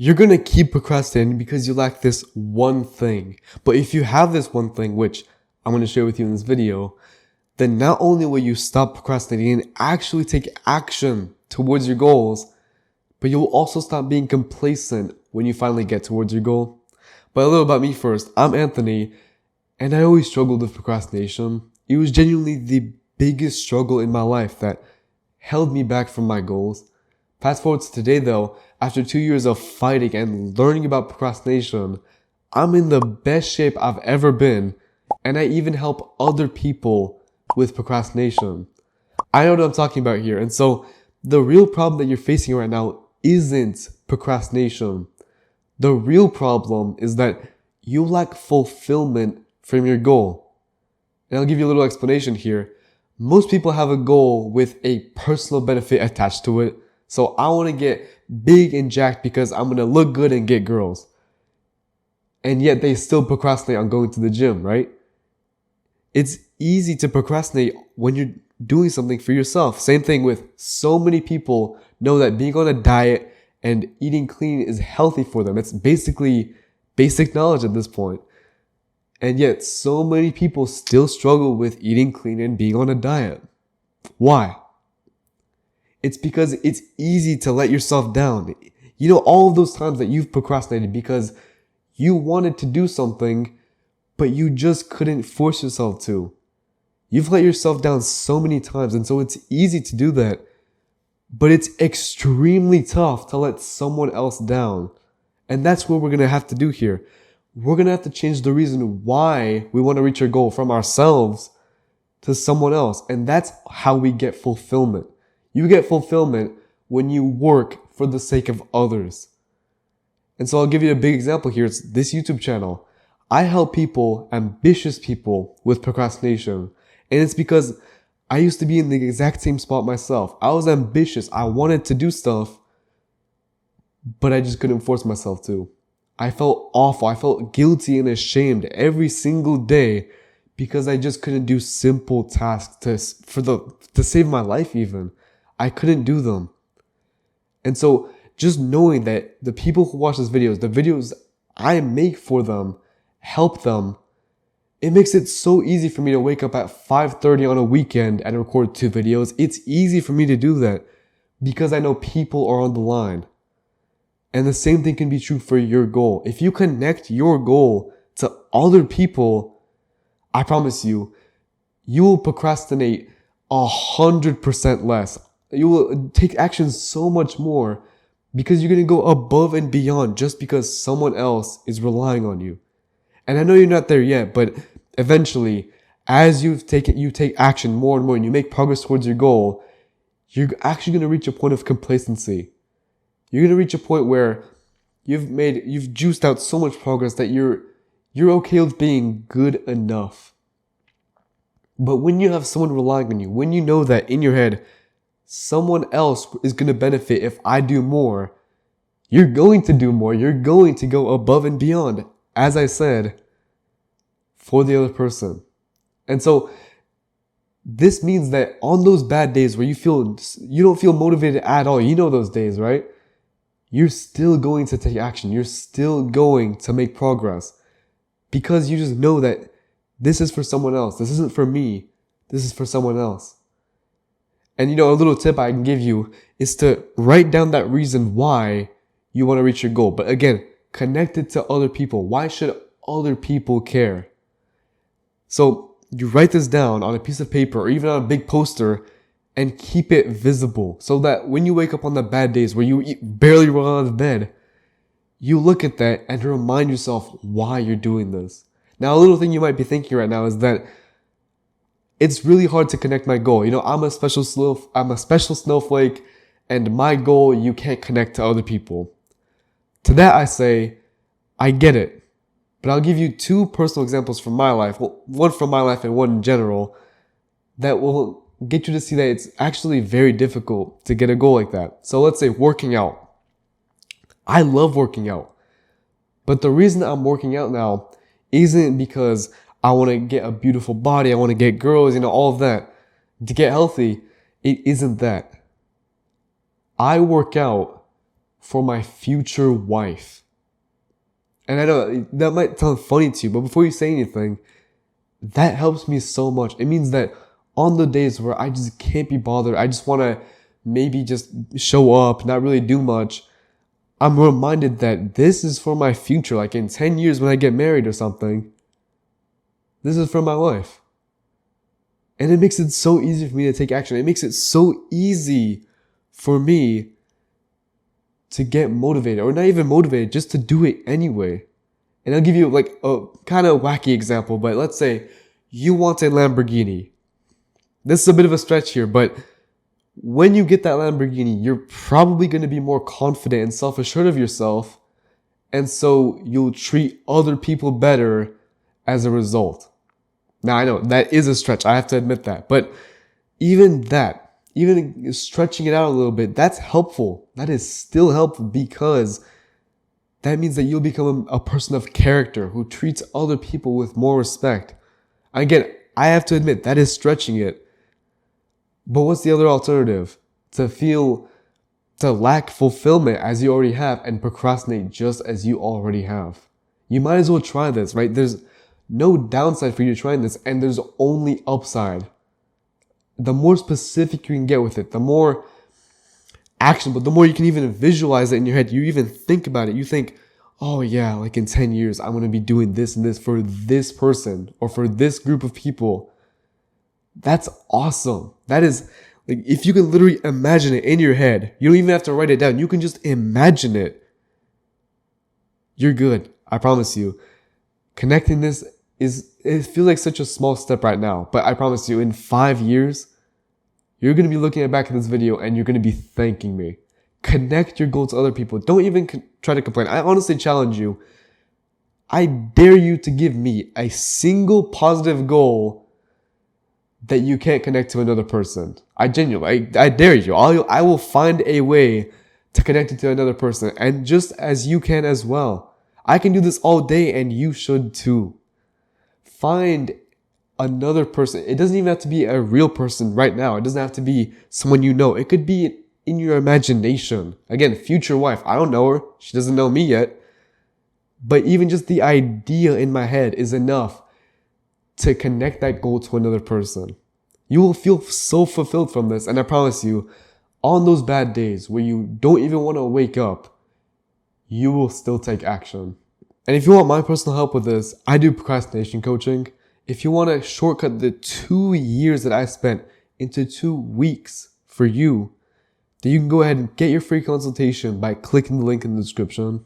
You're going to keep procrastinating because you lack this one thing. But if you have this one thing, which I'm going to share with you in this video, then not only will you stop procrastinating and actually take action towards your goals, but you'll also stop being complacent when you finally get towards your goal. But a little about me first. I'm Anthony, and I always struggled with procrastination. It was genuinely the biggest struggle in my life that held me back from my goals. Fast forward to today though, after 2 years of fighting and learning about procrastination, I'm in the best shape I've ever been, and I even help other people with procrastination. I know what I'm talking about here, and so the real problem that you're facing right now isn't procrastination. The real problem is that you lack fulfillment from your goal. And I'll give you a little explanation here. Most people have a goal with a personal benefit attached to it. So I want to get big and jacked because I'm going to look good and get girls. And yet they still procrastinate on going to the gym, right? It's easy to procrastinate when you're doing something for yourself. Same thing with so many people know that being on a diet and eating clean is healthy for them. It's basically basic knowledge at this point. And yet so many people still struggle with eating clean and being on a diet. Why? It's because it's easy to let yourself down. You know, all of those times that you've procrastinated because you wanted to do something, but you just couldn't force yourself to. You've let yourself down so many times, and so it's easy to do that. But it's extremely tough to let someone else down. And that's what we're going to have to do here. We're going to have to change the reason why we want to reach our goal from ourselves to someone else. And that's how we get fulfillment. You get fulfillment when you work for the sake of others. And so I'll give you a big example here. It's this YouTube channel. I help people, ambitious people, with procrastination. And it's because I used to be in the exact same spot myself. I was ambitious. I wanted to do stuff, but I just couldn't force myself to. I felt awful. I felt guilty and ashamed every single day because I just couldn't do simple tasks to save my life even. I couldn't do them. And so just knowing that the people who watch these videos, the videos I make for them, help them, it makes it so easy for me to wake up at 5:30 on a weekend and record 2 videos. It's easy for me to do that because I know people are on the line. And the same thing can be true for your goal. If you connect your goal to other people, I promise you, you will procrastinate 100% less. You will take action so much more because you're going to go above and beyond just because someone else is relying on you. And I know you're not there yet, but eventually, as you take action more and more and you make progress towards your goal, you're actually going to reach a point of complacency. You're going to reach a point where you've juiced out so much progress that you're okay with being good enough. But when you have someone relying on you, when you know that in your head, someone else is going to benefit if I do more, you're going to do more. You're going to go above and beyond, as I said, for the other person. And so this means that on those bad days where you don't feel motivated at all, you know those days, right? You're still going to take action. You're still going to make progress because you just know that this is for someone else. This isn't for me. This is for someone else. And you know, a little tip I can give you is to write down that reason why you want to reach your goal. But again, connect it to other people. Why should other people care? So you write this down on a piece of paper or even on a big poster and keep it visible so that when you wake up on the bad days where you barely roll out of bed, you look at that and remind yourself why you're doing this. Now, a little thing you might be thinking right now is that it's really hard to connect my goal. You know, I'm a special snowflake, and my goal you can't connect to other people. To that I say, I get it. But I'll give you 2 personal examples from my life. Well, one from my life and one in general that will get you to see that it's actually very difficult to get a goal like that. So let's say working out. I love working out. But the reason I'm working out now isn't because I want to get a beautiful body, I want to get girls, all of that. To get healthy, it isn't that. I work out for my future wife. And I know that might sound funny to you, but before you say anything, that helps me so much. It means that on the days where I just can't be bothered, I just want to maybe just show up, not really do much, I'm reminded that this is for my future. Like in 10 years when I get married or something, this is for my wife. And it makes it so easy for me to take action. It makes it so easy for me to get motivated, or not even motivated, just to do it anyway. And I'll give you like a kind of wacky example, but let's say you want a Lamborghini. This is a bit of a stretch here, but when you get that Lamborghini, you're probably going to be more confident and self-assured of yourself. And so you'll treat other people better as a result. Now, I know that is a stretch. I have to admit that. But even that, even stretching it out a little bit, that's helpful. That is still helpful because that means that you'll become a person of character who treats other people with more respect. Again, I have to admit that is stretching it. But what's the other alternative? To lack fulfillment as you already have and procrastinate just as you already have. You might as well try this, right? There's no downside for you trying this, and there's only upside. The more specific you can get with it, the more actionable, the more you can even visualize it in your head. You even think about it. You think, oh yeah, like in 10 years, I'm going to be doing this and this for this person or for this group of people. That's awesome. That is, like, if you can literally imagine it in your head, you don't even have to write it down. You can just imagine it. You're good. I promise you. Connecting this it feels like such a small step right now, but I promise you in 5 years, you're going to be looking back at this video and you're going to be thanking me. Connect your goal to other people. Don't even try to complain. I honestly challenge you. I dare you to give me a single positive goal that you can't connect to another person. I genuinely, I dare you. I will find a way to connect it to another person, and just as you can as well. I can do this all day and you should too. Find another person. It doesn't even have to be a real person right now. It doesn't have to be someone you know. It could be in your imagination. Again, future wife. I don't know her. She doesn't know me yet. But even just the idea in my head is enough to connect that goal to another person. You will feel so fulfilled from this. And I promise you, on those bad days where you don't even want to wake up, you will still take action. And if you want my personal help with this, I do procrastination coaching. If you want to shortcut the 2 years that I spent into 2 weeks for you, then you can go ahead and get your free consultation by clicking the link in the description.